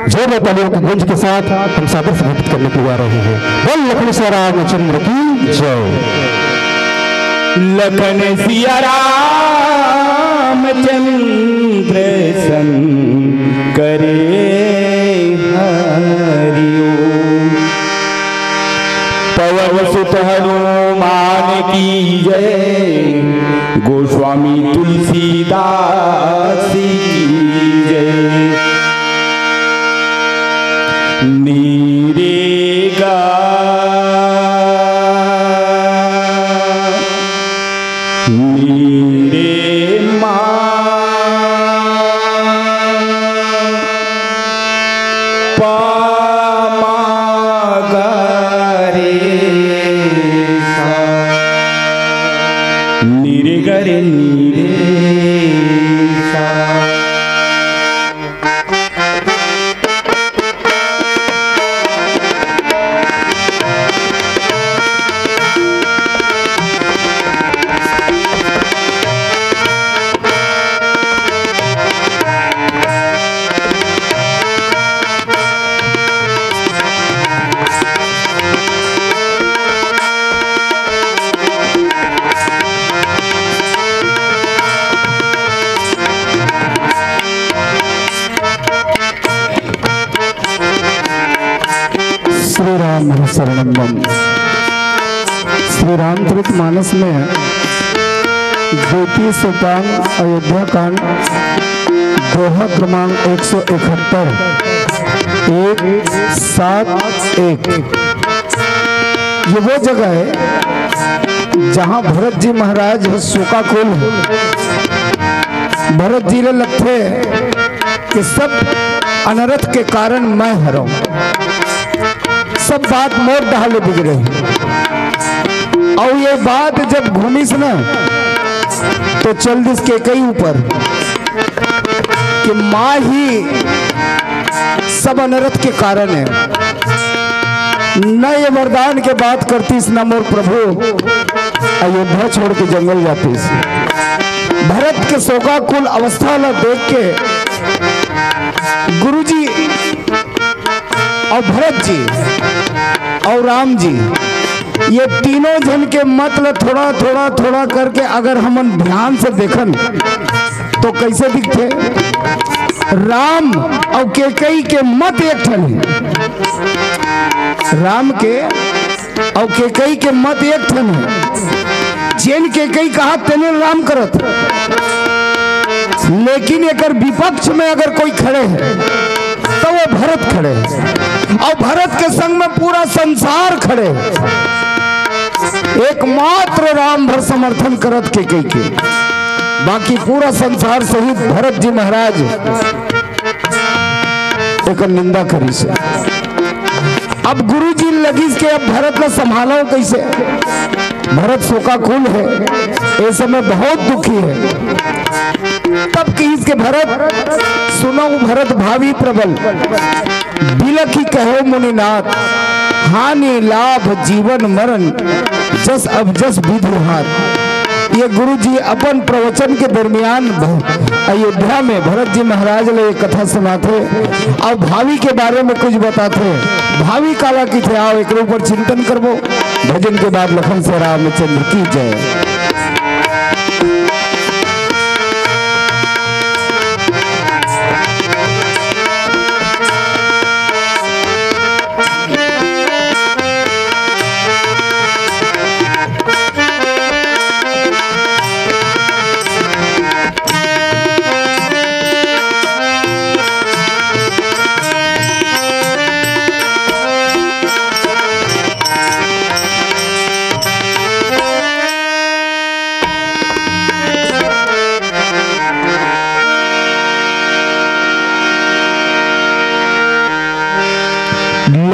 जय बतालियों की गूंज के साथ हम सादर समाप्त करने के लिए आ रहे हैं। बोल लखन सिया रामचंद्र की जय। लखन सिया रामचंद्र संग करे हरिओ। पवन सुत हनुमान की जय। गोस्वामी तुलसीदास की जय। नीरेगा नीरे पामागरे नीरे गरे नीरे श्री राम शरणम। श्री रामचरित मानस में द्वितीय सोपान अयोध्या कांड दोहा क्रमांक 171 171 ये वो जगह है जहां भरत जी महाराज शोकाकुल है। भरत जी ने लगते कि सब अनर्थ के कारण मैं हराऊं, सब बात मोर डाले बिगड़े। और ये बात जब घूमी से ना तो चल दिस के कई ऊपर कि माँ ही सब अनर्थ के कारण है। न ये वरदान के बात करती न मोर प्रभु अयोध्या छोड़ के जंगल जाती। भरत के शोकाकुल अवस्था न देख के गुरुजी और भरत जी और राम जी ये तीनों जन के मतलब थोड़ा थोड़ा थोड़ा करके अगर हम ध्यान से देखन तो कैसे दिखते। राम और केकई के मत एक ठन है। राम के और केकई के मत एक ठन है। जेन केकई कहा तेने राम करत, लेकिन एक विपक्ष में अगर कोई खड़े है तो वो भरत खड़े हैं और भरत के संग में पूरा संसार खड़े हैं। एकमात्र राम भर समर्थन करत के कई के, बाकी पूरा संसार सहित भरत जी महाराज एक निंदा करी से। अब गुरु जी लगी के अब भरत को संभालो कैसे। भरत शोकाकुल है, इस समय बहुत दुखी है। तब कहीं के भरत सुनो भरत भावी प्रबल बिलखी कहो मुनिनाथ। हानि लाभ जीवन मरण जस अब जस विधि हाथ। ये गुरु जी अपन प्रवचन के दरमियान अयोध्या में भरत जी महाराज ने एक कथा सुनाते और भावी के बारे में कुछ बताते। भावी काला की थे आओ एक ऊपर चिंतन करबो। भजन के बाद लखन से रामचंद्र की जय।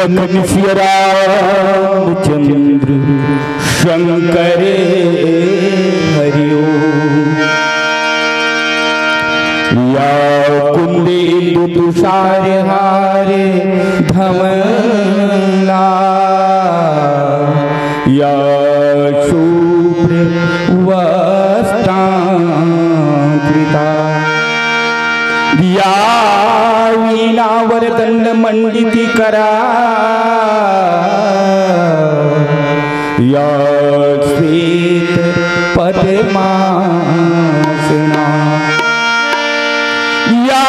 लखन सिया रामचंद्र शंकरे हरिओ। या कुंदेन्दु तुषार हारे धवला। या शुभ्र वस्त्रां दंड मंडित करा या श्वेत पद्मासना या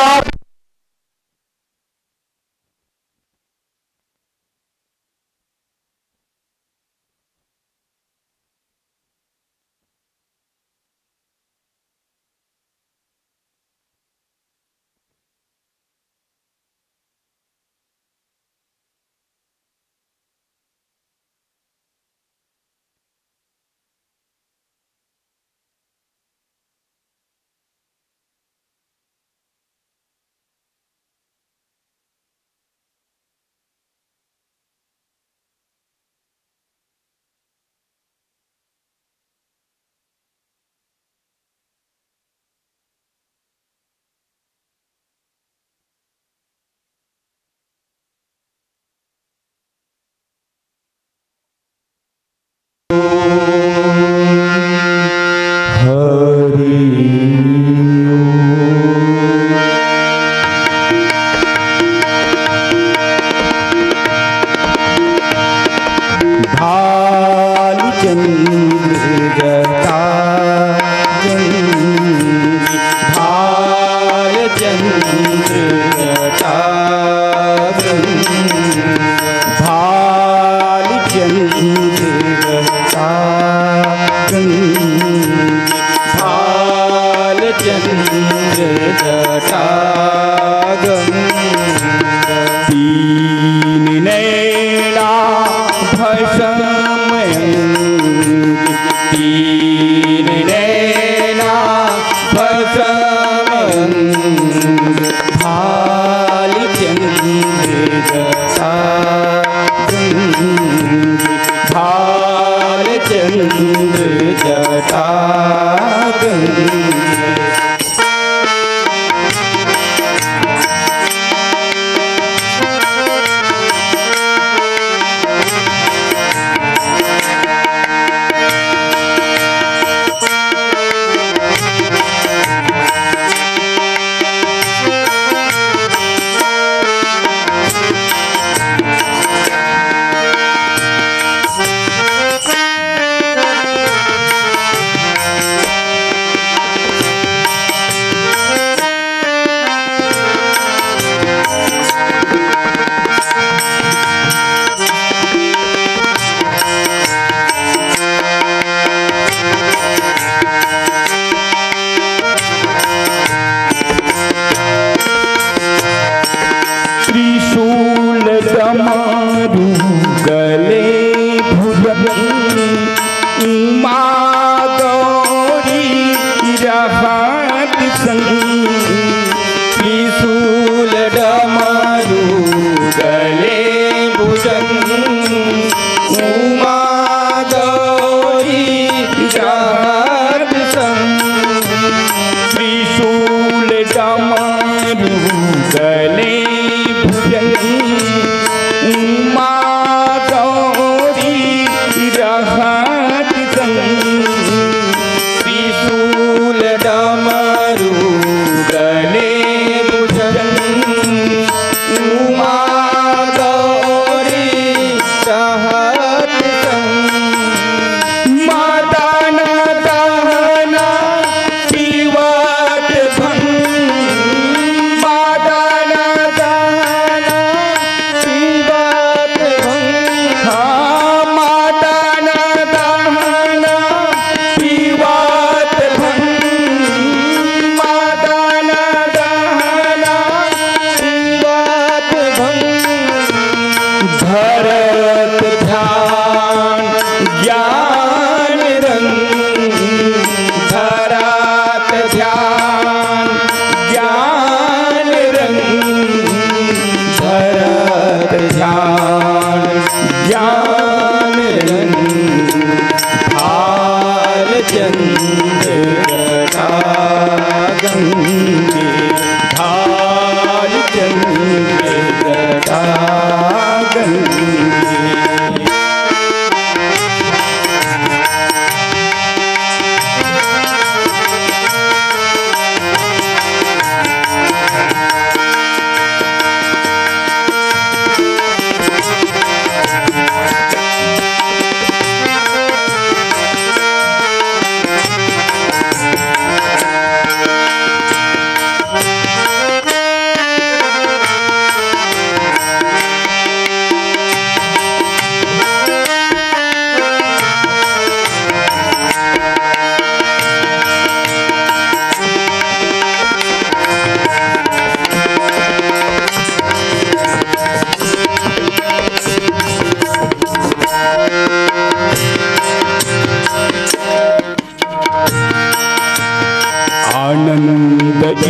त्रिशूल डमरू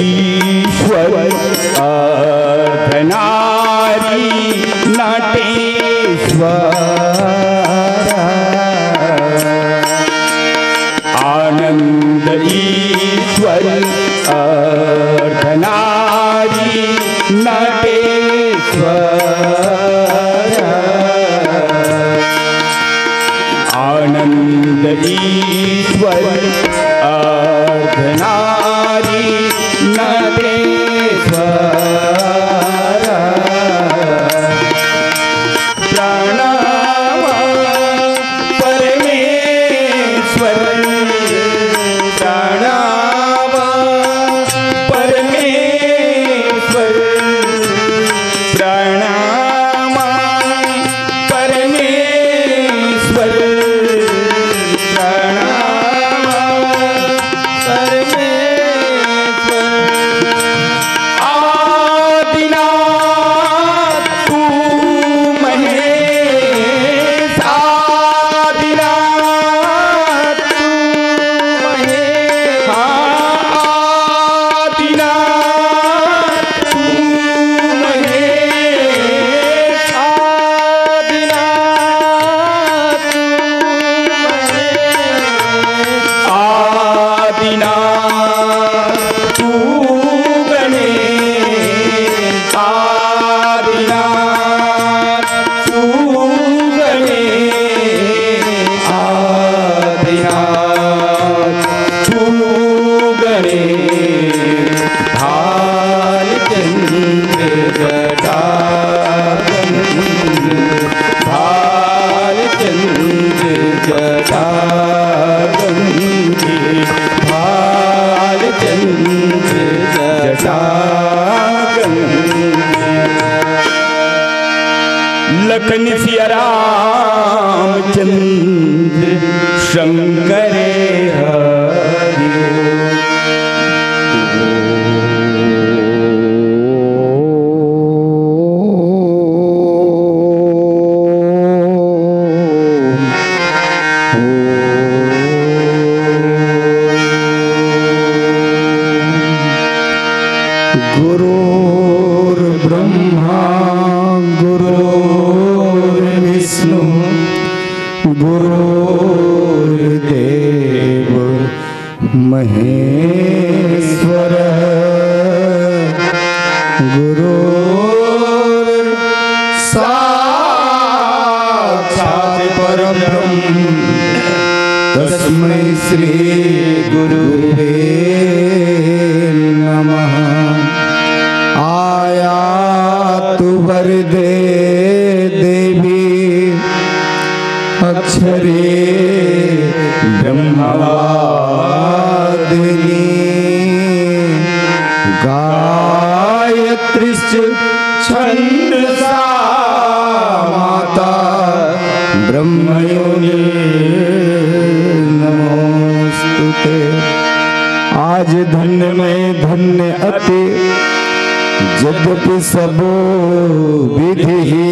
ईश्वर अर्धनारी नटेश्वर आनंद ईश्वर अर्धनारी नटेश्वर आनंद ईश्वर अर्धनारी नटेश्वर प्रणव परमेश्वर प्रणव परमेश्वर प्रणव परमेश्वर लखन सिया रामचंद्र शंकर गुरुर्ब्रह्मा गुरुर्विष्णु गुरुर्देव महेश्वर गुरुर्साक्षात् परब्रह्म तस्मै श्री गुरुवे नमः। आयातु वरदे देवी अक्षरे ब्रह्मवादिनी गायत्रीश्च छन्दसा माता ब्रह्मयोनि नमोस्तुते। आज धन्य में धन्य अति यद्यपि सबो विधिहीन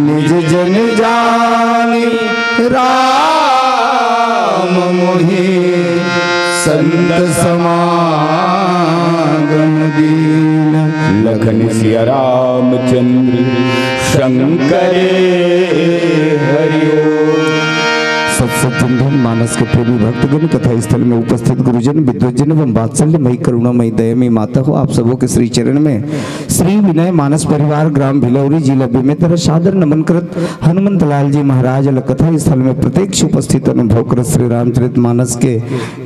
निज जन जानी राम मोहि संत समागम दीन। लखन सिया रामचंद्र शंकर हरिओ। सत्संधन मानस के प्रेमी भक्तगण कथा स्थल में उपस्थित गुरुजन विद्वजन एवं वात्सल्यमयी करुणामयी दयामयी माता हो, आप सबों के श्री चरण में श्री विनय मानस परिवार ग्राम भिलौरी जिला बेमेतर सादर नमन करत हनुमंत लाल जी महाराज कथा स्थल में प्रत्यक्ष उपस्थित अनुभव कर श्री रामचरित मानस के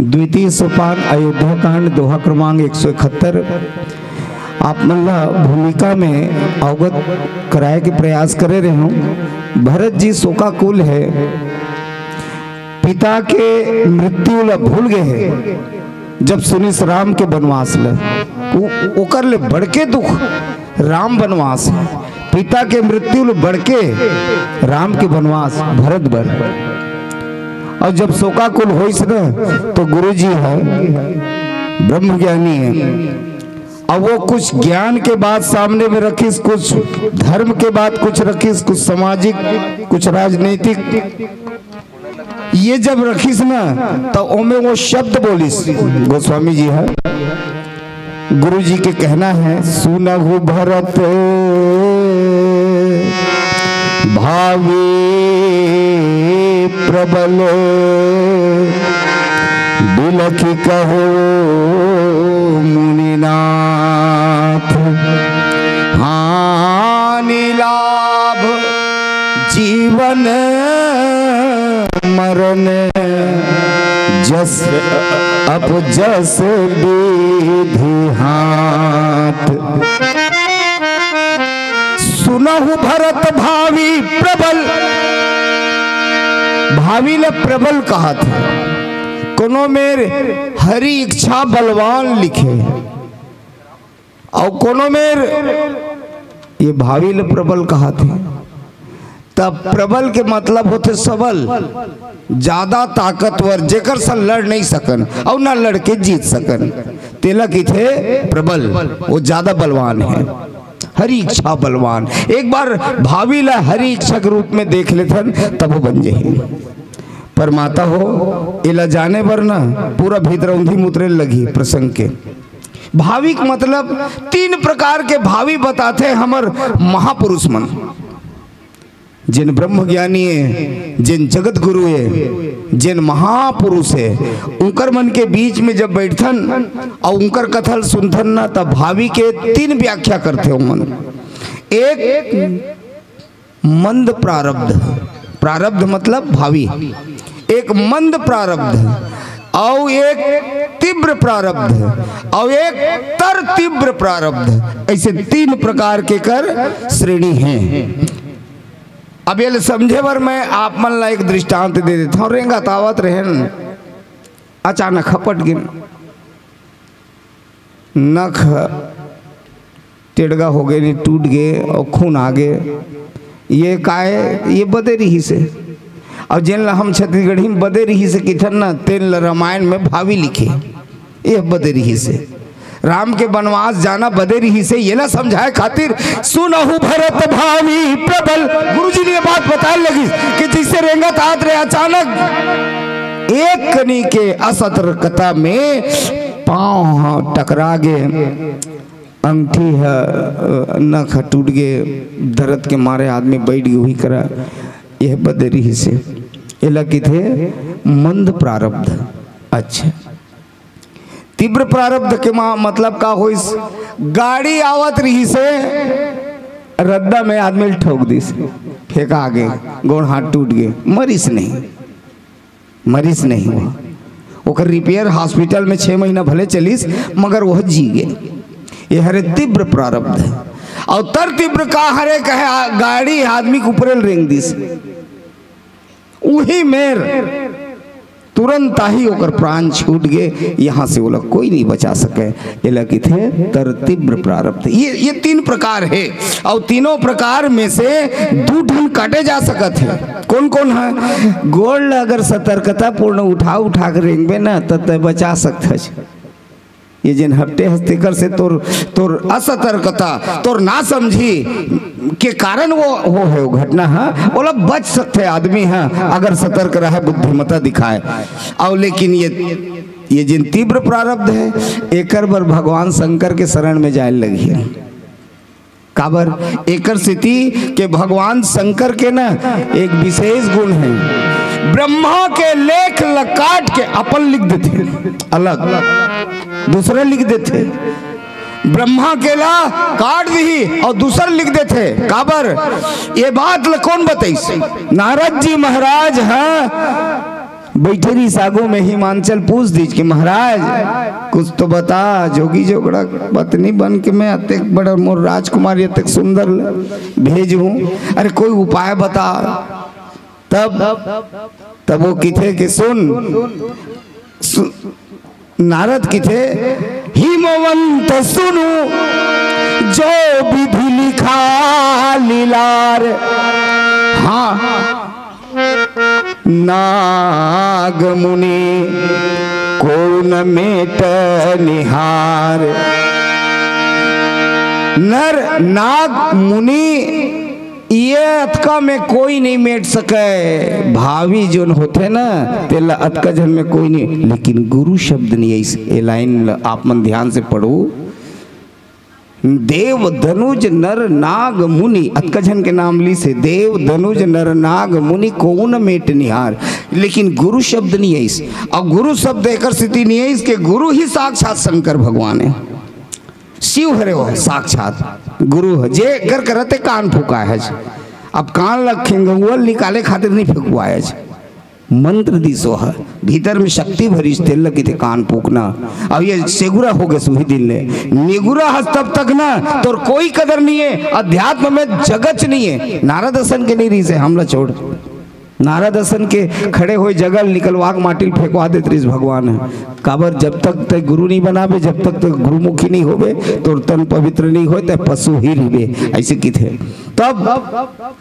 द्वितीय सोपान अयोध्या कांड दोहा क्रमांक 171 आप मल्ला भूमिका में अवगत कराए के प्रयास करे रहे हूँ। भरत जी शोकाकुल है, पिता के मृत्यु ला भूल गए हैं। जब सुनिस राम के वनवास ले ओकर ले बढ़के दुख राम वनवास है, पिता के मृत्यु ले बढ़के राम के वनवास भरत बर। और जब शोकाकुल होइस न तो गुरुजी है ब्रह्म ज्ञानी है, अब वो कुछ ज्ञान के बात सामने में रखिस, कुछ धर्म के बात कुछ रखिस, कुछ सामाजिक कुछ राजनीतिक ये जब रखीस ना तो ओमे वो शब्द बोलिस। गोस्वामी जी है, गुरु जी के कहना है, सुनहु भरत भावी प्रबल बिलखी कहो मुनिनाथ, हानि लाभ जीवन मरण जस अब जस विधि हाथ। सुनहु भरत भावी प्रबल, भावी ने प्रबल कहा था, कोनो मेर हरि इच्छा बलवान लिखे, और कोनो मेर ये भावी ने प्रबल कहा था। तब प्रबल के मतलब होते सबल, ज्यादा ताकतवर, जेकर से लड़ नहीं सकन और ना लड़के जीत सकन, तिलक ही थे प्रबल, वो ज्यादा बलवान है, हरि इच्छा बलवान। एक बार भावी ला हरि इच्छा के रूप में देख लेथन तब वो बन जाही। पर माता हो इला जाने पर ना पूरा भीतरौंधी मुतरे लगी प्रसंग के। भाविक मतलब 3 प्रकार के भावी बताते हमर महापुरुष मन, जिन ब्रह्म ज्ञानी है, जिन जगत गुरु है, जिन महापुरुष है, उनकर मन के बीच में जब बैठन और उनकर कथल सुनथन ना, तब भावी के 3 व्याख्या करते हो मन। एक मंद प्रारब्ध, प्रारब्ध मतलब भावी, एक मंद प्रारब्ध, और एक तीव्र प्रारब्ध, और एक तर तीव्र प्रारब्ध। ऐसे 3 प्रकार के कर श्रेणी हैं। अब ये समझे बर मैं आप मन ला एक दृष्टांत दे देता हूँ। रेंगा तावत रहन, अचानक खपट गिन, नख टेढ़गा हो गए, नहीं टूट गए और खून आ गए। ये काहे, ये बदेरी ही से। और जिन ला हम छत्तीसगढ़ी में बदेरी ही से किथन ना, तेन रामायण में भावी लिखे, ये बदेरी ही से। राम के वनवास जाना बदेरी ही से, ये ना समझाए खातिर सुनहु भरत भावी प्रबल। गुरुजी ने ये बात बताने लगी कि जिससे रेंगा तात रहे, अचानक एक कनी के असतर्कता में पांव टकरा गए, अंगठी है नख टूट गए, दर्द के मारे आदमी बैठ गई हुई करा। यह बदेरी ही से। ये लगी थे मंद प्रारब्ध। अच्छा, तीव्र प्रारब्ध के मतलब का हो, इस गाड़ी आवत रही से रद्दा में आदमी ठोक दी, फेंका आगे, गोड़ हाथ टूट गए, मरीज नहीं, मरीज नहीं हुआ। ओकर रिपेयर हॉस्पिटल में 6 महीना भले चलीस, मगर वह जी गए। ये हरे तीव्र प्रारब्ध है। और तर तीव्र का हरे कहे गाड़ी आदमी के ऊपर रेंग दी, वही मेर तुरंत ही होकर प्राण छूट गए। यहाँ से वो लोग कोई नहीं बचा सके। ये लगी थे तर तीव्र प्रारब्ध। ये 3 प्रकार है, और तीनों प्रकार में से 2 ढंग काटे जा सकते हैं। कौन कौन है? गोल्ड अगर सतर्कता पूर्ण उठा कर रेंगबे ना तो बचा सकते। ये जिन हफ्ते हस्तिकर से तोर असतर्कता, तोर ना समझी के कारण वो है वो घटना है, वो लोग बच सकते आदमी है अगर सतर्क रहे, बुद्धिमता दिखाए। और लेकिन ये जिन तीव्र प्रारब्ध है, एकर बर भगवान शंकर के शरण में जाए लगी है। काबर एकर स्थिति के भगवान शंकर के ना एक विशेष गुण है, ब्रह्मा के लेख काट के अपन लिख देते, अलग दूसरे लिख देते। ब्रह्मा के ला काट दी और दूसरा लिख देते। काबर ये बात कौन बताइस? नारद जी महाराज हैं बैठे रही सागो में, हिमांचल पूछ दीज कि महाराज कुछ तो बता, जोगी जोगड़ा पत्नी बन के मैं अत्यक बड़ा मोर राजकुमारी अत्यक सुंदर भेजूं, अरे कोई उपाय बता। तब वो किथे कि सुन नारद किथे, हिमवंत सुनु जो विधि लिखा लीलार, हाँ नाग मुनि को न मेट निहार। नर नाग मुनि ये अतका में कोई नहीं मेट सके, भावी जोन होते ना तेला अतका जन में कोई नहीं, लेकिन गुरु शब्द नहीं है। ये लाइन आप मन ध्यान से पढ़ो, देव धनुज नर नाग मुनि, अतका जन के नाम ली से देव धनुज नर नाग मुनि कौन मेट निहार, लेकिन गुरु शब्द नहीं है इस। और गुरु शब्द एक स्थिति नहीं है इसके, गुरु ही साक्षात शंकर भगवान है, शिव हरे वो साक्षात गुरु है। जे कर करते कान फूका है, अब कान लखेंगे निकाले खातिर नहीं फेंकुआ है, मंत्र दिसो है भीतर में शक्ति भरी तेल लगी थे कान फूकना। अब ये सेगुरा हो गए सुही दिन ले निगुरा हस तब तक ना तो कोई कदर नहीं है, अध्यात्म में जगत नहीं है। नारद दर्शन के नहीं रही से हमला छोड़, नारद दर्शन के खड़े हुए जगल निकलवा माटिल फेंकवा देते इस भगवान है। काबर जब तक ते गुरु नहीं बनाबे, जब तक तो गुरुमुखी नहीं होबे तो तन पवित्र नहीं होते, पशु ही रहे ऐसे की थे। तब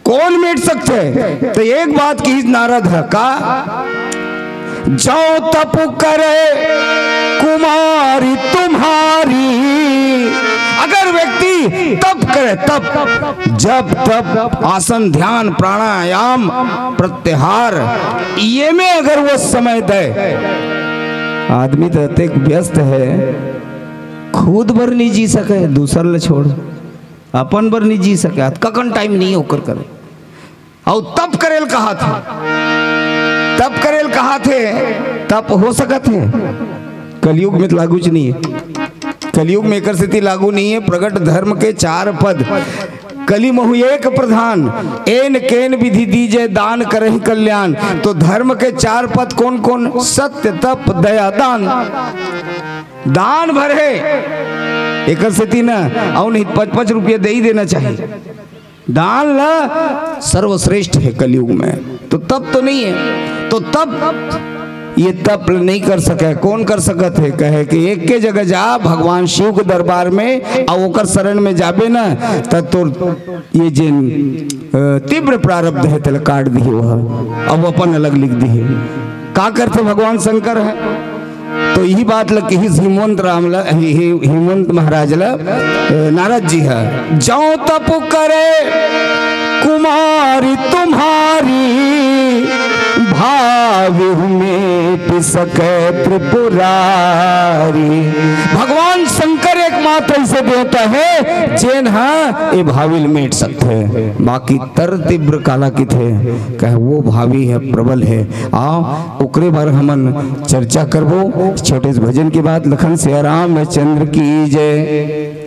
कौन मिट सकते? तो एक बात की नारद है का, जो तप करे कुमारी तुम्हारी, अगर व्यक्ति तप करे, तप जब तप आसन ध्यान प्राणायाम प्रत्याहार ये में अगर वो समय दे, आदमी तो इतने व्यस्त है खुद भर नहीं जी सके, दूसर ले छोड़ अपन भर नहीं जी सके, ककन टाइम नहीं होकर करे। और तप करेल कहा थे, तप करेल कहा थे, तप हो सकत है कलयुग में लागू नहीं है, कलयुग में एक स्थिति लागू नहीं है। प्रगट धर्म के 4 पद, कली महु एक प्रधान, एन केन विधि दीजे दान करहि कल्याण। तो धर्म के 4 पद कौन कौन? सत्य तप दया दान। दान भरे एक स्थिति ना और नहीं 5-5 रुपये दे ही देना चाहिए, दान ला सर्वश्रेष्ठ है कलयुग में। तो तप तो नहीं है, तो तप ये तप नहीं कर सके, कौन कर सकत है? कहे कि एक के जगह जा भगवान शिव के दरबार में और ओकर शरण में जाबे ना तब तो ये जिन तीव्र प्रारब्ध है तेल काट दी वह, अब अपन अलग लिख दी है। का करते भगवान शंकर है? तो यही बात लग हिमवंत हिमवंत महाराज ला नारद जी है, जाओ तप करे कुमारी तुम्हारी, भावी में सके त्रिपुरारी। भगवान शंकर एकमात्र ऐसे देवता है जेन हाँ ये भाविल मेट सकते हैं, बाकी तर तीव्र काला की थे कहे वो भावी है प्रबल है। आओ ओकरे बार हमन चर्चा करबो छोटे से भजन के बाद। लखन सिया राम चंद्र की जय।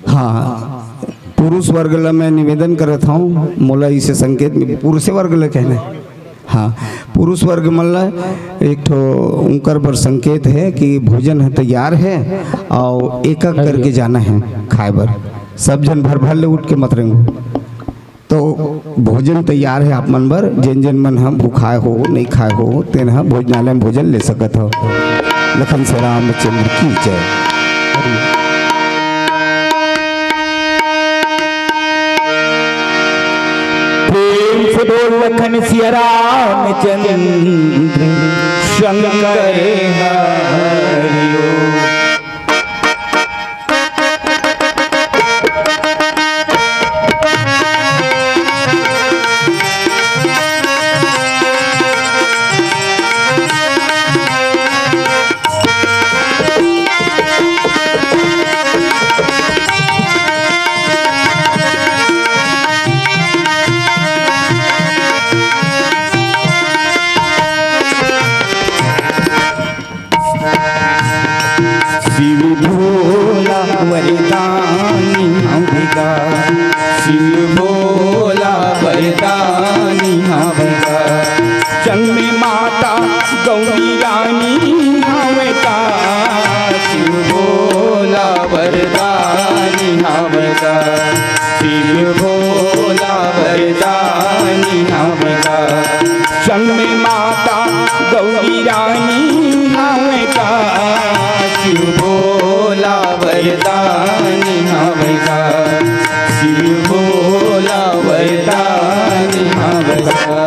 हाँ पुरुष वर्ग ला मैं निवेदन करता हूँ, मोला इसे संकेत में पुरुष वर्ग ला कहना है। हाँ पुरुष वर्ग मल्ला एक ठो उनकर पर संकेत है कि भोजन है तैयार है और एक एक करके जाना है खाए बर, सब जन भर भर ले उठ के मत रेंगो। तो भोजन तैयार है आप मन बर, जिन जिन मन हम भूखाए हो नहीं खाए हो तेन हम भोजनालय में भोजन ले सकत हो। लखन से रामचंद्र की जय। लखन सिया रामचंद्र शंकर हरिओ। शिव भोला वरदानी हमेगा, शिव भोला वरदानी हमेगा, चंद्र माता गौरी रानी हमेगा, शिव भोला वरदानी हमेगा, शिव भोला वरदानी हमेगा, चंद्र माता गौरी रानी हमेगा, शिव भोला वरदानी हमेगा, शिव भोला वरदानी हमेगा।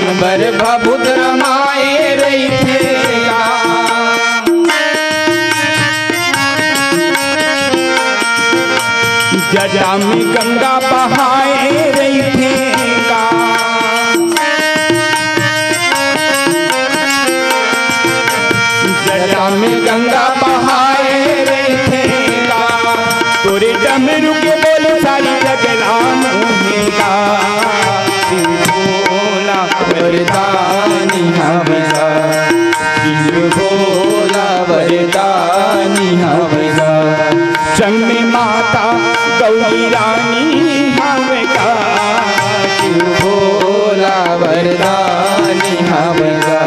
मन बर भभुत रमाए रही थे जटा में गंगा बहाए रही थे जटा में गंगा बहाए रही थे तोरे डमरू के बोल सारी जगला मुहेगा भोला वरदानी हमेगा भोला वरदानी हमेगा संग में माता गौरी रानी हमेगा भोला वरदानी हमेगा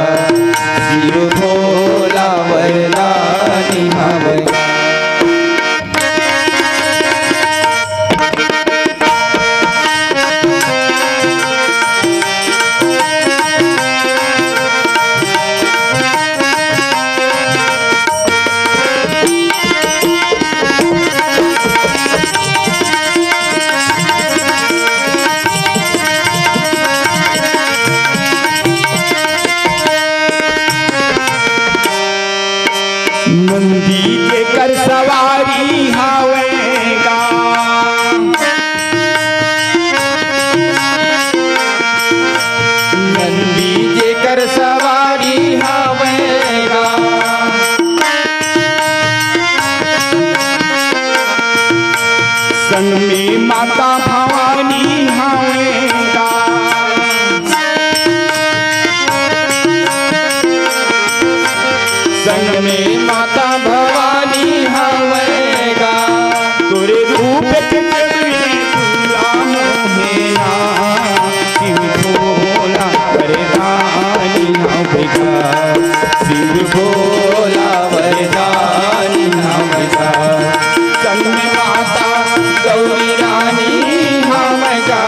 भोला वरदानी हमेगा नंदी के कर सवारी हावेगा नंदी के कर सवारी हावेगा संग में माता भवानी हावेगा संग में माता भवानी हवेगा तोरे रूप शिव भोला वरदानी हवेगा शिव भोला वरदानी हवेगा संग में माता गौरी रानी हवेगा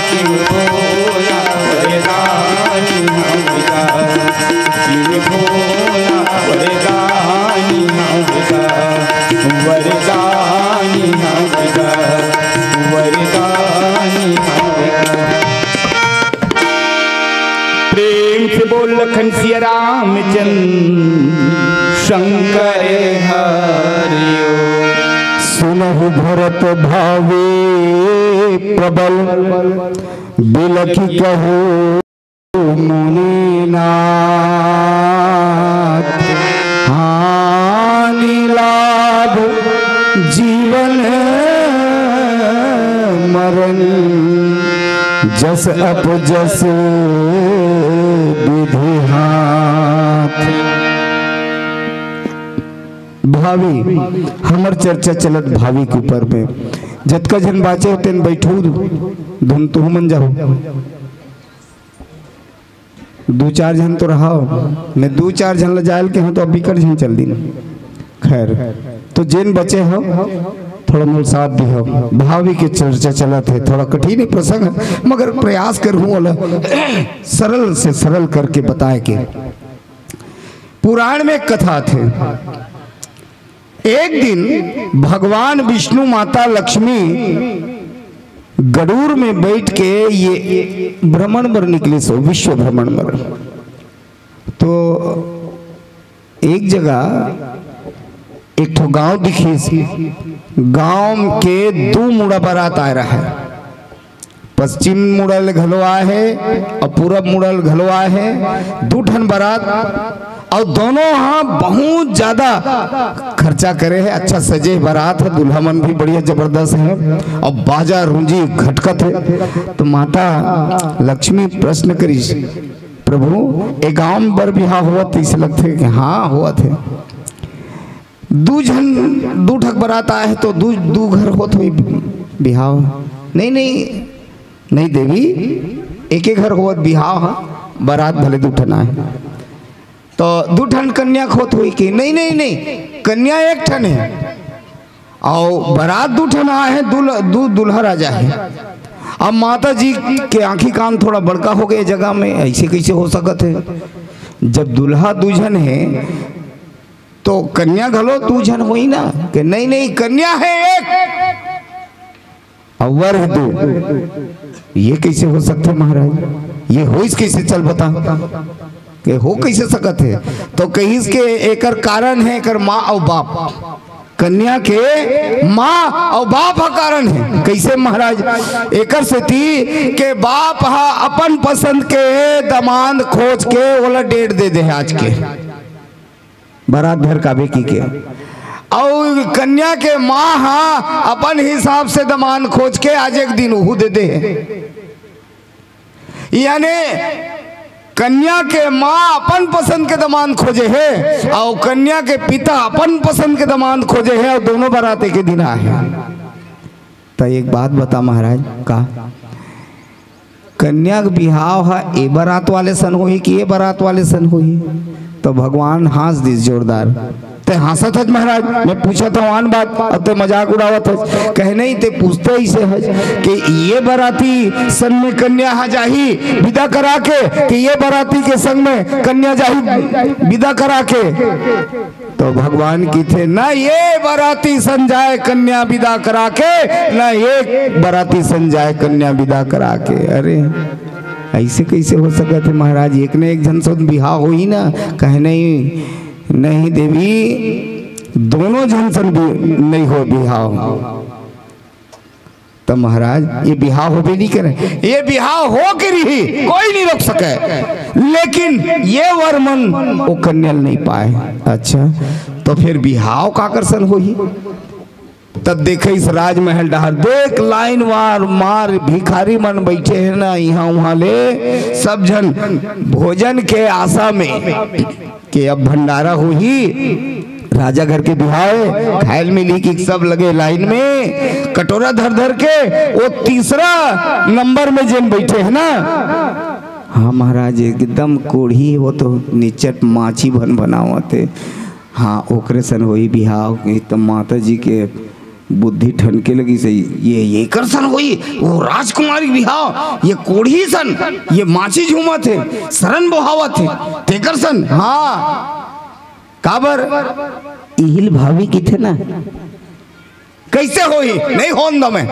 शिव भोला वरदानी हवेगा शिव भोला वरदानी हमेगा वरदानी हमेगा वरदानी हमेगा प्रेम से बोल लखन सिया रामचंद्र शंकर हरिओ सुनहु भरत भावे प्रबल बिलखी कहो मुनिनाथ हानि लाभ जीवन मरण जस अपजस विधि हाथ। भावी हमर चर्चा चलत भावी के ऊपर में जतका जन बाचे होते बैठू धुन तू मन जाओ दो चार जन तो रहा मैं दो चार जन जायल के हूँ तो अभी कर जन चल दी खैर तो जेन बचे हो थोड़ा मोल साथ भी हो भावी के चर्चा चलत है थोड़ा कठिन ही प्रसंग है मगर प्रयास कर सरल से सरल करके बताए के पुराण में कथा थे। एक दिन भगवान विष्णु माता लक्ष्मी गरुड़ में बैठ के ये भ्रमण पर निकले सो विश्व भ्रमण पर। तो एक जगह एक ठो गांव दिखी सी गांव के दो मुड़ा बारात आ रहा है पश्चिम मुड़ल घलवा है और पूरब मुड़ल घलवा है दो ठन बारात और दोनों हाँ बहुत ज्यादा खर्चा करे है अच्छा सजे बारात है दुल्हा मन भी बढ़िया जबरदस्त है और बाजा रूंजी घटकत है। तो माता लक्ष्मी प्रश्न करी प्रभु ए गांव में बर बिहार हुआ तो इसे लगते कि हाँ हुआ थे दू ठक बारात आए है तो दू घर होत हुई बिहाव नहीं नहीं नहीं देवी एक एक घर हुआ बिहाव बारात भले दू ठन आए तो दू ठन कन्या खोत हुई कि नहीं नहीं नहीं कन्या एक ठन है और बारात दू ठन आए हैं दूल्हा राजा है। अब माता जी के आंखी कान थोड़ा बड़का हो गए जगह में ऐसे कैसे हो सकत है जब दूल्हा दूजन है तो कन्या घलो दूजन हुई ना कि नहीं नहीं कन्या है एक और वर है दो ये कैसे हो सकते महाराज। ये हो इस कैसे चल बता के हो कैसे सकत है। तो कहीं के एकर कारण है एकर माँ और बाप, कन्या के माँ और बाप का कारण है। कैसे महाराज, एकर से थी के बाप हा अपन पसंद के दामाद खोज के ओला डेट दे दे आज के बारात भर का बेकी के, और कन्या के माँ हा अपन हिसाब से दामाद खोज के आज एक दिन वो दे दे। यानी कन्या के माँ अपन पसंद के दामाद खोजे है और कन्या के पिता अपन पसंद के दामाद खोजे है, और दोनों बाराते के दिन आए। तो एक बात बता महाराज, का कन्या का बिहाव है ए बारात वाले सन होई कि ये बारात वाले सन होई? तो भगवान हंस दिस जोरदार। ते हंसत हज महाराज, मैं पूछा था वान बात, अब ते मजाक उड़ावत हज। कहने ही ते पूछते ही से हज कि ये बाराती सन में कन्या हा जाही विदा करा के, कि ये बाराती के संग में कन्या जाही विदा करा के। तो भगवान की थे ना ये बाराती सन जाए कन्या विदा करा के, ना ये बाराती सन जाए कन्या विदा करा के। अरे ऐसे कैसे हो सकता है महाराज, एक ने एक जन से बिहार हो ही ना। कहे नहीं देवी, दोनों जन से नहीं हो बिहाव। तो महाराज ये बिहाव हो भी नहीं करे, ये बिहाव हो के रही कोई नहीं रोक सके, लेकिन ये वरमन वो कन्या नहीं पाए। अच्छा तो फिर बिहाव का आकर्षण हो ही। तब देखे इस राजमहल डहर देख लाइन वार मार भिखारी मन बैठे हैं ना यहाँ वहाँ ले, सब जन भोजन के आशा में कि अब भंडारा हो ही, राजा घर के बिहाव खायल मिली कि सब लगे लाइन में कटोरा धर धर के। वो तीसरा नंबर में जिन बैठे हैं ना, हाँ महाराज एकदम कोढ़ी, वो तो निचट माछी बन बनावते। हाँ ओकरे सन होई बिहाव। तो माता जी के बुद्धि ठनके लगी सही, ये कर सन हुई वो राजकुमारी बिहाव, ये कोढ़ी सन, ये माछी झूमा थे सरन बोहावा थे तेकर सन। हाँ काबर इहिल भाभी की थे ना, कैसे होई नहीं होन दो। मैं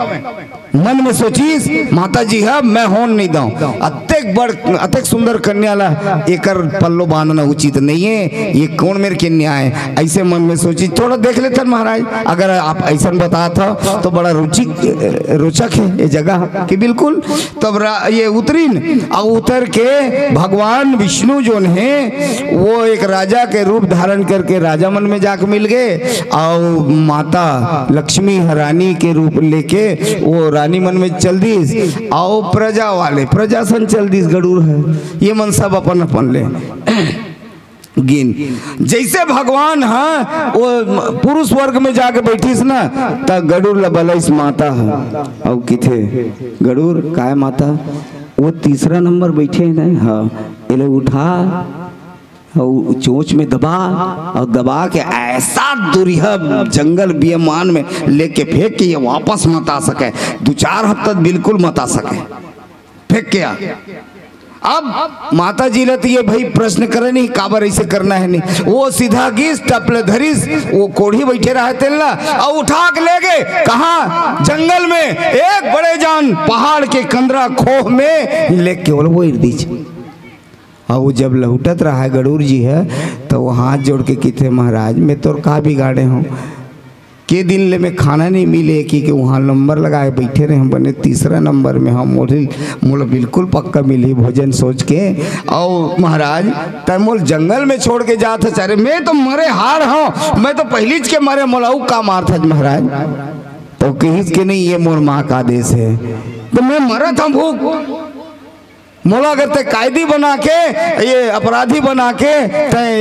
मन में सोचीस माता जी है मैं होन नहीं दूं, अत्यक बड़ अत्यक सुंदर कन्या ला एकर पल्लो बांधना उचित नहीं है, ये कौन मेरे कन्या है। ऐसे मन में सोची, थोड़ा देख लेते महाराज, अगर आप ऐसा बता था तो बड़ा रोचक है ये जगह कि बिल्कुल। तब ये उतरीन और उतर के भगवान विष्णु जो है वो एक राजा के रूप धारण करके राजा मन में जाके मिल गए, और माता लक्ष्मी रानी के रूप लेके वो रानी मन में चल दीस, आओ प्रजा वाले प्रजा सन चल दीस गरुड़ है, ये मन सब अपन अपन ले गिन। जैसे भगवान हाँ वो पुरुष वर्ग में जाके बैठीस ना, तब गरुड़ लबलैस माता है, और किथे गरुड़ काय माता वो तीसरा नंबर बैठे ना। हाँ ये लोग उठा और चोंच में दबा, और दबा के ऐसा दुरिहा जंगल बियमान में लेके फेंक के ये वापस मत आ सके, 2-4 हफ्ता बिल्कुल मत आ सके, फेंक के आ। अब माता जी ने तो ये भाई प्रश्न करे नहीं काबर ऐसे करना है नहीं, वो सीधा गिस टपले धरिस, वो कोढ़ी बैठे रहे तेला और उठा के ले गए कहाँ, जंगल में एक बड़े जान पहाड़ के कंदरा खोह में लेके वो इर्दीच। और वो जब लौटत रहा है गरुड़ जी है तो वो हाथ जोड़ के कहते महाराज मैं तो कहा बिगाड़े हूँ के दिन ले में खाना नहीं मिले कि वहाँ नंबर लगाए बैठे रहे हम बने तीसरा नंबर में, हम मोल बिल्कुल पक्का मिली भोजन सोच के। और महाराज तैमोल जंगल में छोड़ के जाते चारे मैं तो मरे हार हूँ, मैं तो पहली के मरे मोलाऊ का मार था महाराज। तो कहीं के नहीं ये मोर माँ का आदेश है, तो मैं मरा था भूख मोला अगर ते कायदी बना के ये अपराधी बना के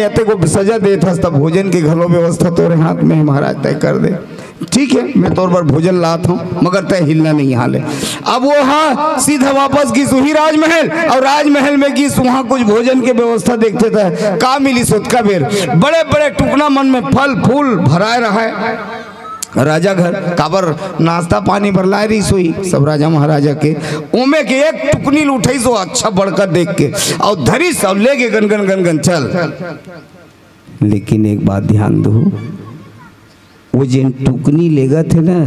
ते को सजा दे था, तब भोजन की घरों व्यवस्था तोरे हाथ में महाराज तय कर दे। ठीक है मैं तौर पर भोजन लाता हूँ मगर तय हिलना नहीं हाले। अब वो हाँ सीधा वापस गिस वही राजमहल, और राजमहल में गिस वहाँ कुछ भोजन की व्यवस्था देखते थे का मिली सोचका बेर, बड़े बड़े टुकना मन में फल फूल भराए रहा है। राजा घर काबर नाश्ता पानी बरलाए रही सोई सब राजा महाराजा के, ओमे के एक टुकनी उठाई सो अच्छा बढ़कर देख के और धरी सब ले गए गनगन गनगन चल। लेकिन एक बात ध्यान दो, वो जिन टुकनी लेगा थे ना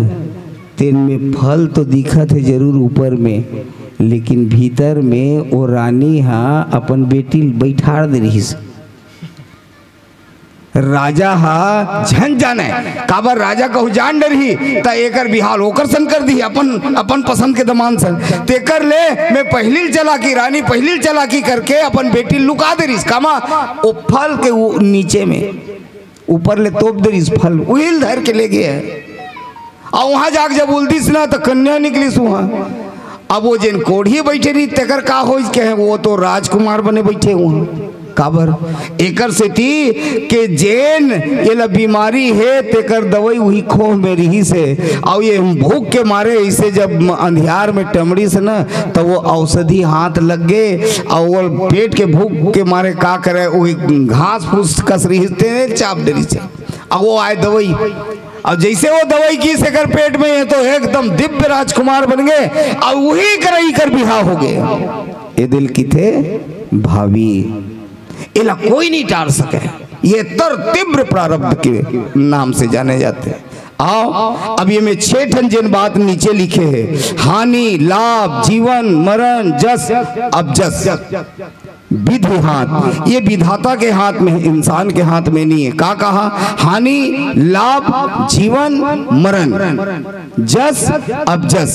तेन में फल तो दिखा थे जरूर ऊपर में, लेकिन भीतर में वो रानी हाँ अपन बेटी बैठाड़ दे रही से। राजा हा झन जाने काबर राजा कहू जान डरही त एकर बिहाल ओकर सन कर दी अपन पसंद के दमान सन तेकर ले मैं पहली चलाकी रानी पहली चलाकी करके अपन बेटी लुका दे रही कामा ओ फल के नीचे में ऊपर ले तोप दे रही फल उहिल धर के ले गया और वहां जाके जब उल्दिस ना तो कन्या निकली वहां। अब वो जिन कोढ़ी बैठे रही तेकर का हो के वो तो राजकुमार बने बैठे वहां काबर एकर से थी के जेन ये बीमारी है तेकर दवाई वही खोह में रही से और ये भूख के मारे इसे जब अंधियार में टमड़ी से ना तो वो औषधि हाथ लग गए और वो पेट के भूख के मारे का करे वही घास फूस कस रही चाप दे रही से और वो आए दवाई और जैसे वो दवाई की सेकर पेट में है तो एकदम दिव्य राजकुमार बन गए और वही करई कर बिहा हो गए। ये दिल की थे भाभी इला कोई नहीं टाल सके ये तर तीव्र प्रारब्ध के नाम से जाने जाते हैं। आओ अब ये में 6 ठन जिन बात नीचे लिखे हैं हानि लाभ जीवन मरण जस अब जस विधि हाथ ये विधाता के हाथ में इंसान के हाथ में नहीं है। का कहा हानि लाभ जीवन मरण जस अब जस।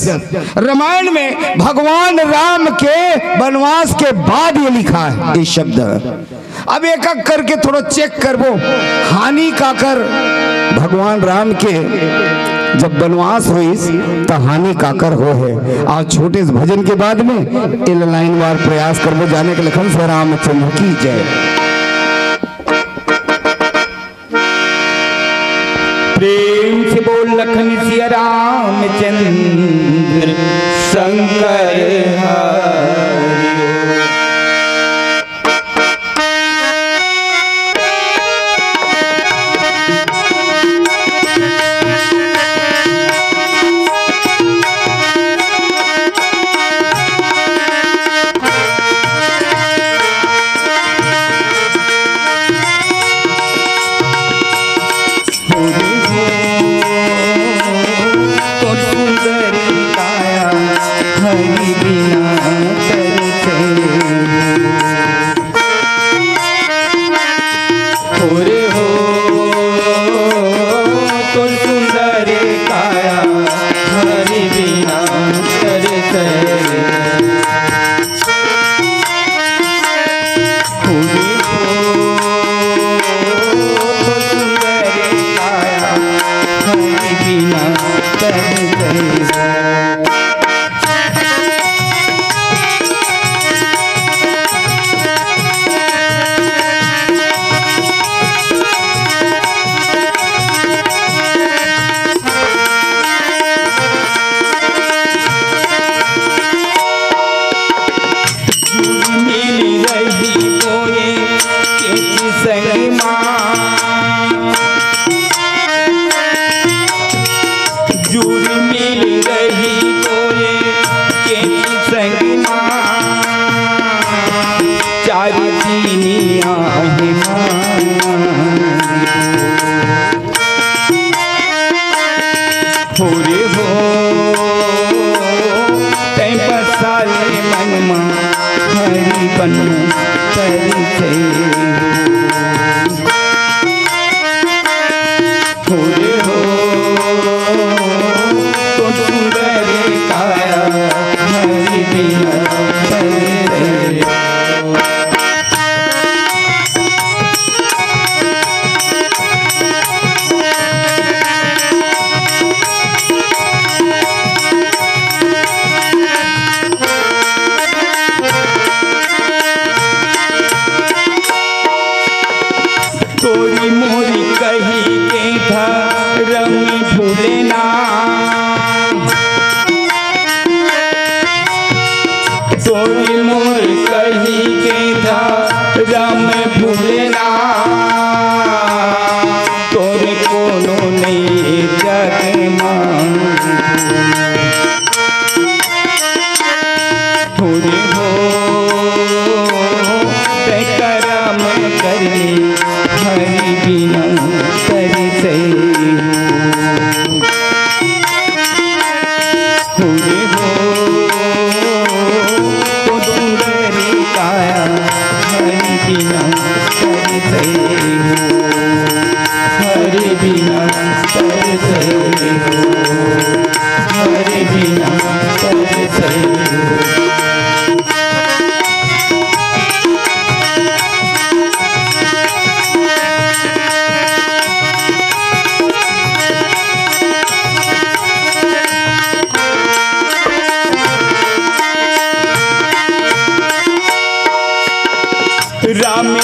रामायण में भगवान राम के वनवास के बाद ये लिखा है ये शब्द। अब एक एक करके थोड़ा चेक करबो हानि का कर भगवान राम के जब वनवास हुई तो हानि काकर हो है। आज छोटे से भजन के बाद में इन लाइन बार प्रयास करबो जाने के लखन से रामचंद्र की जय। प्रेम से बोल लखन सिया रामचंद्र शंकर हरि।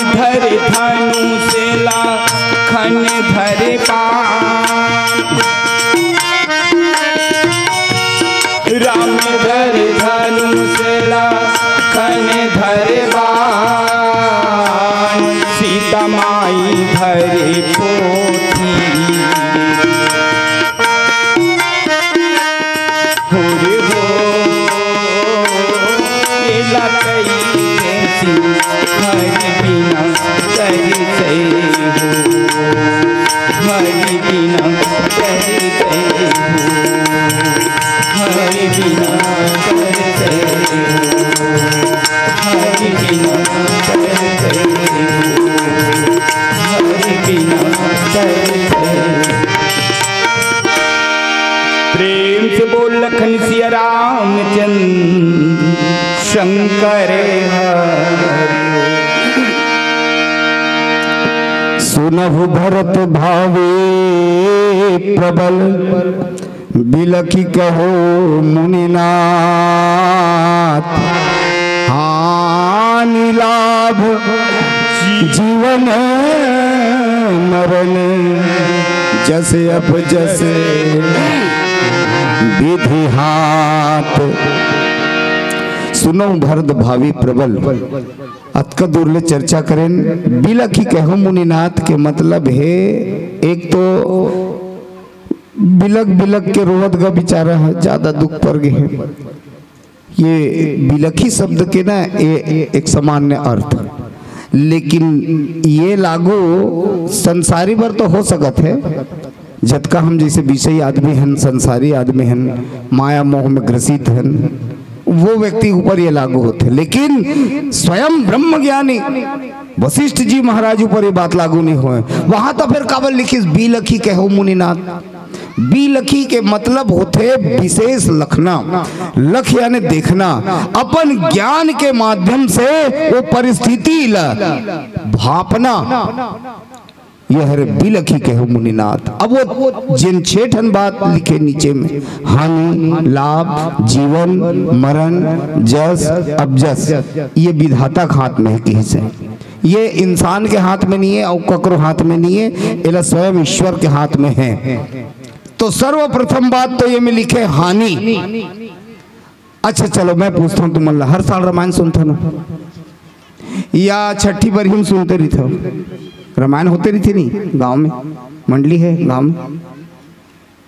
धर धनु से लाखन धरे पान, राम धर धनु से लाखन धरे पान, सीता माई धरे पोथी, होरे हो लकई कैसी हरि बिना करी से हो, हरि बिना करी से हो, हरि बिना करी से हो, हरि बिना करी से हो, हरि बिना करी से हो। प्रेम से बोल लखन सिया रामचंद्र शंकर हरि। सुनहु भरत भावे प्रबल, बिलखी कहो मुनिनाथ, हानि लाभ जीवन मरण, जैसे अब जैसे विधि हाथ। सुनो भरत भावी प्रबल, अतका दूर ले चर्चा करें। बिलखी कहो मुनिनाथ के मतलब है, एक तो बिलक बिलक के रोवत का बेचारा है, ज्यादा दुख पड़ गए हैं। ये बिलखी शब्द के ना एक सामान्य अर्थ, लेकिन ये लागू संसारी भर तो हो सकत है। जतका हम जैसे विषयी आदमी हैं, संसारी आदमी हैं, माया मोह में ग्रसित हैं, वो व्यक्ति ऊपर ये लागू होते, लेकिन स्वयं ब्रह्म ज्ञानी वशिष्ठ जी महाराज ऊपर ये बात लागू नहीं हुए। वहां तो फिर काबल लिखी बिलखी कहो मुनिनाथ। बिलखी के मतलब होते विशेष लखना, लख यानी देखना, अपन ज्ञान के माध्यम से वो परिस्थिति भापना, यह है बिलखी कहो मुनिनाथ। अब वो जिन छेठन बात लिखे नीचे में, हानि लाभ जीवन मरण जस अबजस, ये विधाता के हाथ में है। किसी ये इंसान के हाथ में नहीं है और ककरो हाथ में नहीं है, ये स्वयं ईश्वर के हाथ में है। तो सर्वप्रथम बात तो ये में लिखे हानि। अच्छा चलो मैं पूछता हूँ, तुम हर साल रामायण सुनते ना, या छठी बरही सुनते रही थे? रामायण होते रही थी नहीं गांव में, मंडली है गांव में,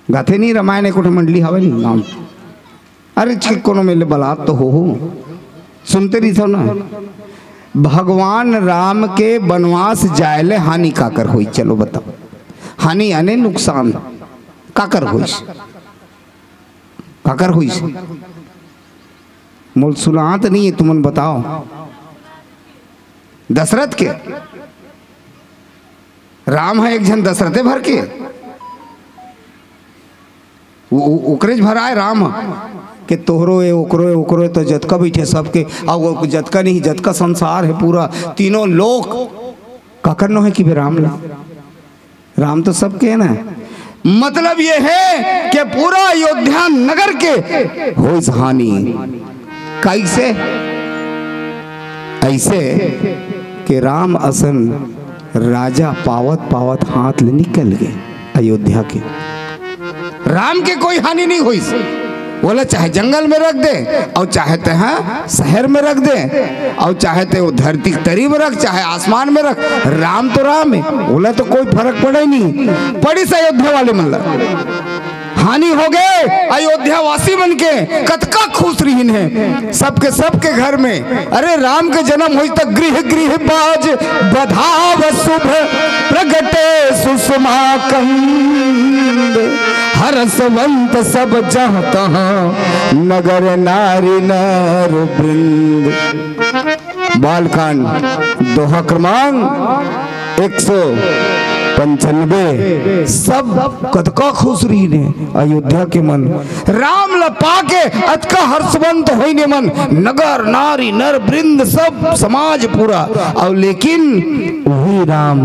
गाते नहीं रामायण, एक मंडली हवे नहीं गांव में। अरे कोनो मेले बलात तो हो सुनते रही थो ना। भगवान राम के वनवास जायले हानि काकर हुई, चलो बताओ। हानि यानी नुकसान, काकर हुई, काकर हुई मोल सुनात नहीं है, तुमन बताओ। दशरथ के राम है एक जन दशरथे भर के, ओकरेज भराए राम के तोहरो है ओकरो है ओकरो है, तो जतका बैठे सबके, और जतका नहीं जतका संसार है पूरा तीनों लोक काकर नो है कि राम ला, राम तो सबके है ना। मतलब ये है कि पूरा अयोध्या नगर के हो हानि। कैसे? ऐसे कि राम असन राजा पावत पावत हाथ ले निकल गए अयोध्या के। राम के कोई हानि नहीं हुई, बोला चाहे जंगल में रख दे और चाहते हैं शहर में रख दे और चाहते वो धरती तरी में रख, चाहे आसमान में रख, राम तो राम है, बोला तो कोई फर्क पड़े नहीं। पड़ी से अयोध्या वाले मतलब हानि हो गए अयोध्या वासी बन के, कतका खुश रहीन है सबके सबके घर में। अरे राम के जन्म हुई तक गृह गृह बाज बधाव शुभ प्रगटे सुषमा कंद, हरसवंत सब जहाँ तहाँ नगर नारी नर वृंद। बालकांड दोहा क्रमांक 195। सब कतका खुश रही ने अयोध्या के मन, राम लपा के अतका हर्षवंत होई ने मन, नगर नारी नर वृंद सब समाज पूरा। और लेकिन वही राम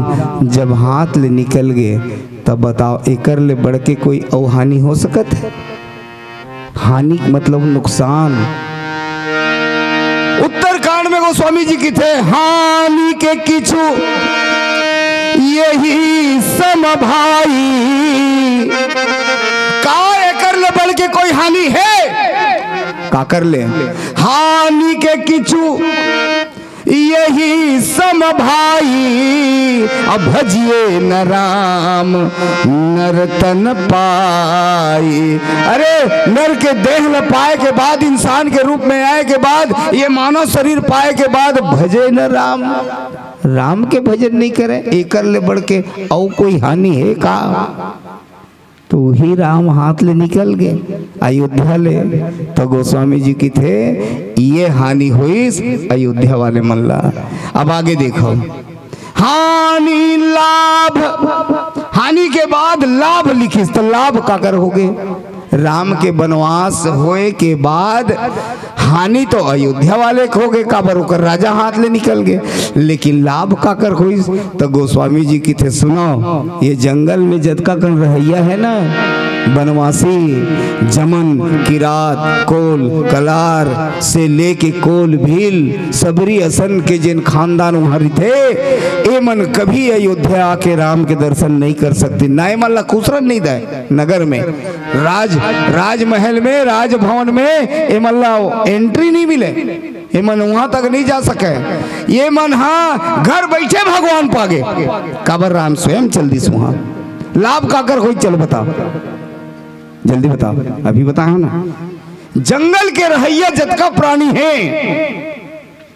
जब हाथ ले निकल गए, तब बताओ एकर ले बढ़ के कोई और हानि हो सकत है? हानि मतलब नुकसान। उत्तरकांड में गोस्वामी जी की थे हानि के किछु यही सम भाई, का एकर ले बढ़ के कोई हानि है, का कर ले हानि के किछु यही सम भाई, अब भजिए न राम नरतन पाई। अरे नर के देह न पाए के बाद, इंसान के रूप में आए के बाद, ये मानव शरीर पाए के बाद भजे न राम, राम के भजन नहीं करे, एकर ले बढ़ के और कोई हानि है का। तो ही राम हाथ ले निकल गए अयोध्या ले। तो गोस्वामी जी की थे ये हानि हुई अयोध्या वाले मल्ला। अब आगे देखो, हानि लाभ, हानि के बाद लाभ लिखिस, तो लाभ काकर हो गए, राम के वनवास होए के बाद हानि तो अयोध्या वाले खो गए, काबर होकर राजा हाथ ले निकल गए, लेकिन लाभ काकर हुई। तो गोस्वामी जी की थे सुनो, ये जंगल में जतका कन रहैया है ना, बनवासी, जमन, किरात, कोल, कलार से लेके कोल भील सबरी असन के जिन खानदान वहां थे, ए मन कभी अयोध्या आके राम के दर्शन नहीं कर सकती। नाय मल्ला खुसरन नहीं दे नगर में, राजमहल में, राजभवन में ए मल्ला एंट्री नहीं मिले, ये मन वहां तक नहीं जा सके। ये मन हाँ घर बैठे भगवान पागे, काबर राम स्वयं चल दिस वहां। लाभ काकर कोई, चल बताओ जल्दी बताओ, अभी बताओ ना। जंगल के रहैया जतका प्राणी है,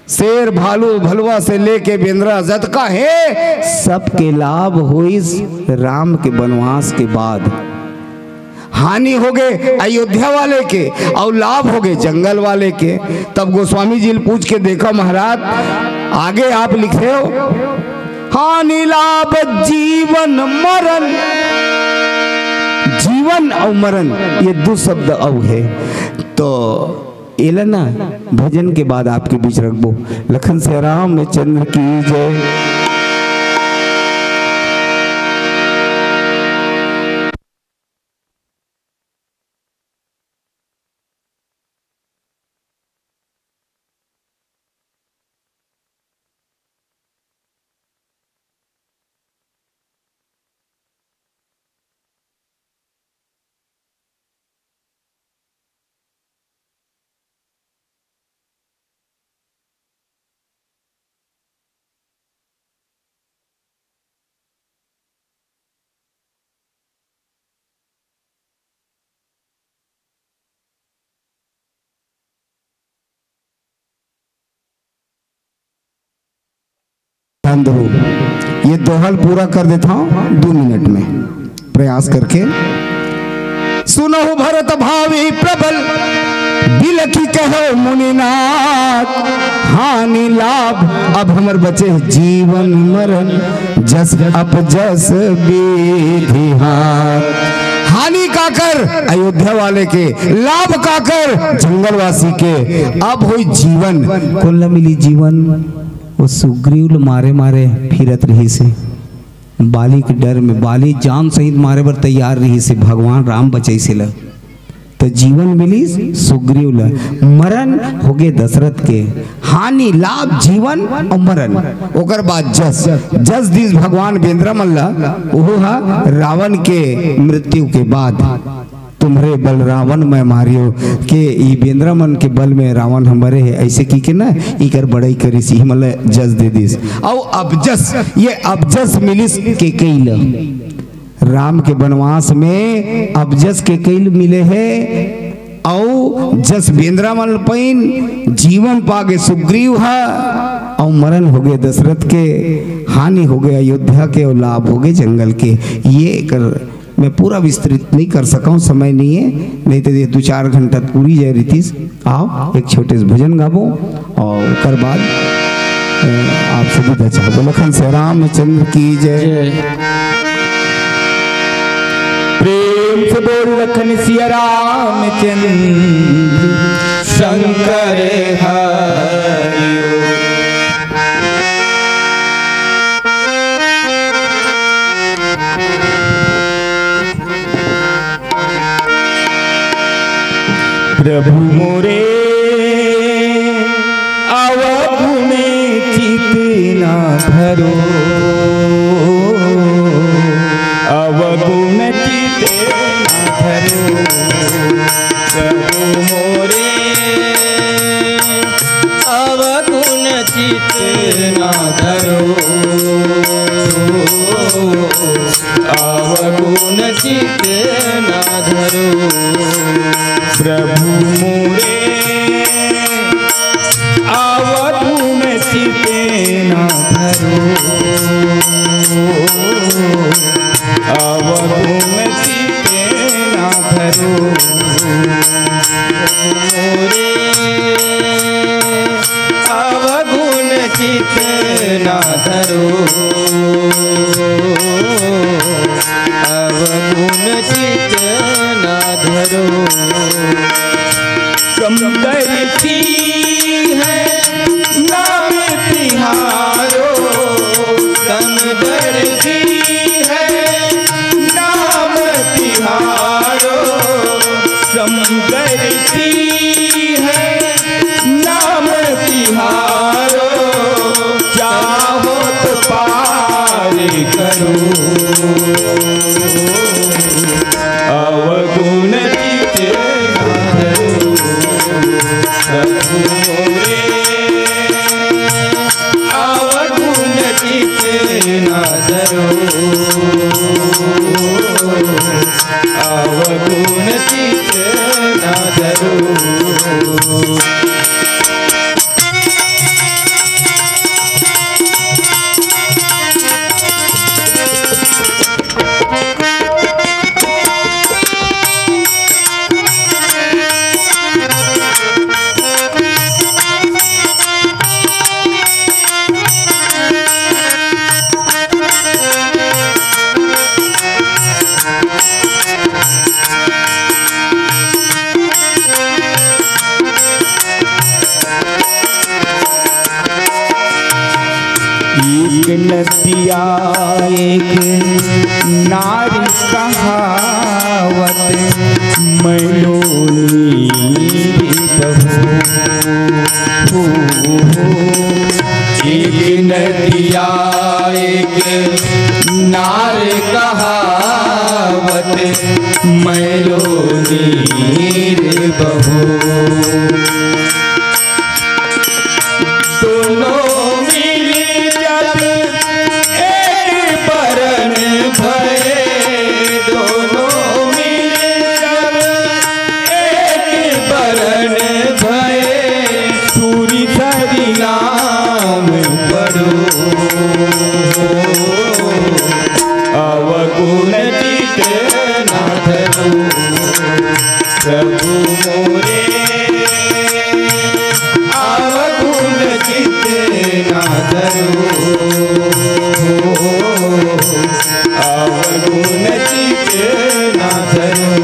शेर भालू भलवा से लेके बेंद्रा जतका है, सबके लाभ हुई राम के वनवास के बाद। हानि हो गए अयोध्या वाले के और लाभ हो गए जंगल वाले के। तब गोस्वामी जी पूछ के देखा महाराज, आगे आप लिखे हो हानि लाभ जीवन मरण, जीवन और मरण ये दो शब्द औ है। तो एला ना भजन के बाद आपके बीच रखबो। लखन से राम चंद्र की जय। ये दोहल पूरा कर देता हूँ 2 मिनट में प्रयास करके। सुनो भरत भावी प्रबल बिलखी कहो मुनिनाथ, हानि लाभ अब हमर बचे जीवन मरण, जस अपजस विधि हाथ। हानि काकर अयोध्या वाले के, लाभ काकर जंगलवासी के। अब हुई जीवन, कुल मिली जीवन। वो सुग्रीव मारे मारे फिरत रही से, बाली के डर में, बाली जान सहित मारे बर तैयार रही से, भगवान राम बचाई से ला। तो जीवन मिली सुग्रीव ला, मरण हो गए दशरथ के। हानि लाभ जीवन और मरण, ओकर बाद जस दिस भगवान बेंद्रा मल्ला वो रावण के मृत्यु के बाद। तुम्हारे बल रावण मैं मारियो के ई बेंद्रा मन के बल में रावण हमारे है, ऐसे की के ना इकर बड़ाई करी सी मतलब जस दे दिस। और अबजस, ये अबजस मिलिस के कैल, राम के वनवास में अबजस के कैल मिले है। और जस बेंद्रा मन पैन जीवन पागे सुग्रीव है, और मरण हो गए दशरथ के, हानि हो गए अयोध्या के, और लाभ हो गए जंगल के। ये कर मैं पूरा विस्तृत नहीं कर सका हूँ, समय नहीं है, नहीं तो ये 2-4 घंटा पूरी जाए रीतिस। आओ एक छोटे से भजन गाबो और कर बाद आप सभी बचा। लखन से रामचंद्र की जय। प्रेम से बोल लखन सिया रामचंद्र शंकर हरि। प्रभु मोरे अवधु धरो, अवगुण चित्ते न धरो। प्रभु मोरे अवगुण चित्ते न धरो, अवगुण चित्ते न धरो। प्रभु मोरे अवगुण चित्ते न धरो, अवगुण चित्ते न धरो। मोरे अवगुण चित्ते न धरो, अवगुण चित्ते न धरो। समदर्शी है नाम तिहारो, समदर्शी है नाम तिहारो, समदर्शी है नाम तिहारो। चाहो तो पार करो, अवगुण चित्ते न धरो। प्रभु मोरे अवगुण चित्ते न धरो, अवगुण चित्ते न धरो। एक नदिया एक नारी कहावत, मैलोनी बहू। एक नदिया एक नार कहावत, मैलोनी बहू। दोनों अवगुण चित्ते न धरो। प्रभु मोरे अवगुण चित्ते न धरो, अवगुण चित्ते न धरो।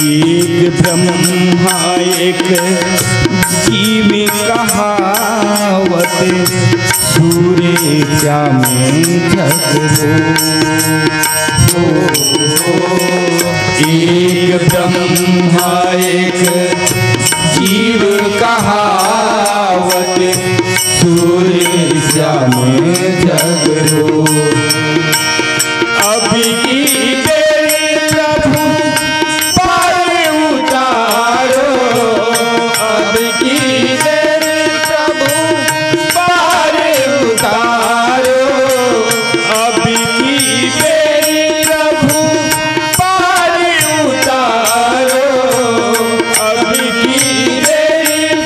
एक ब्रह्मा एक जीव कहावत, सूर्य में झगड़ो। एक ब्रह्मा एक जीव कहावत, सूर्य में झगड़ो। अभी की प्रभु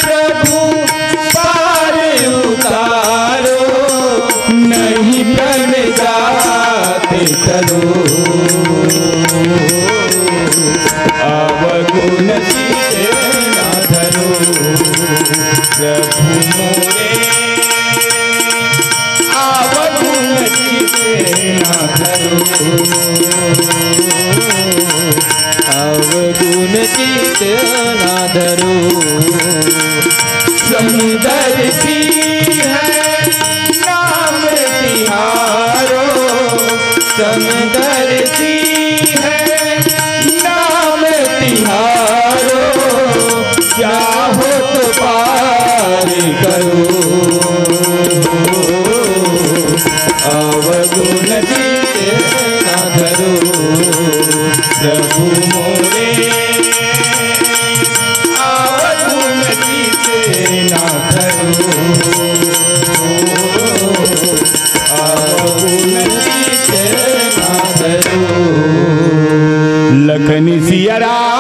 प्रभु मोरे अवगुण चित ना धरो अवगुण चित ना धरो समदर्शी है नाम तिहारो समदर्शी है नाम तिहारो चाहो तो पार करो अवगुण चित ना धरो प्रभु मोरे अवगुण चित ना धरो अवगुण चित ना धरो लखन सिया रामचंद्र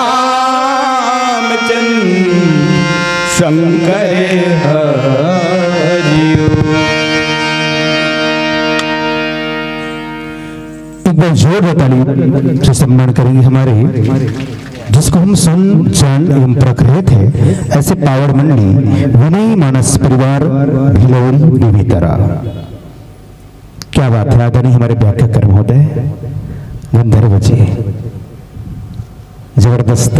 शंकर हरिओ। एक बार जोर ताली से सम्मान करेंगे हमारे जिसको हम सुन जान एवं परख रहे थे ऐसे पावर मंडी विनय मानस परिवार भिलौरी बेबीतरा। क्या बात है आदरणीय हमारे व्याख्या कर्म महोदय गंधर्व जी जबरदस्त।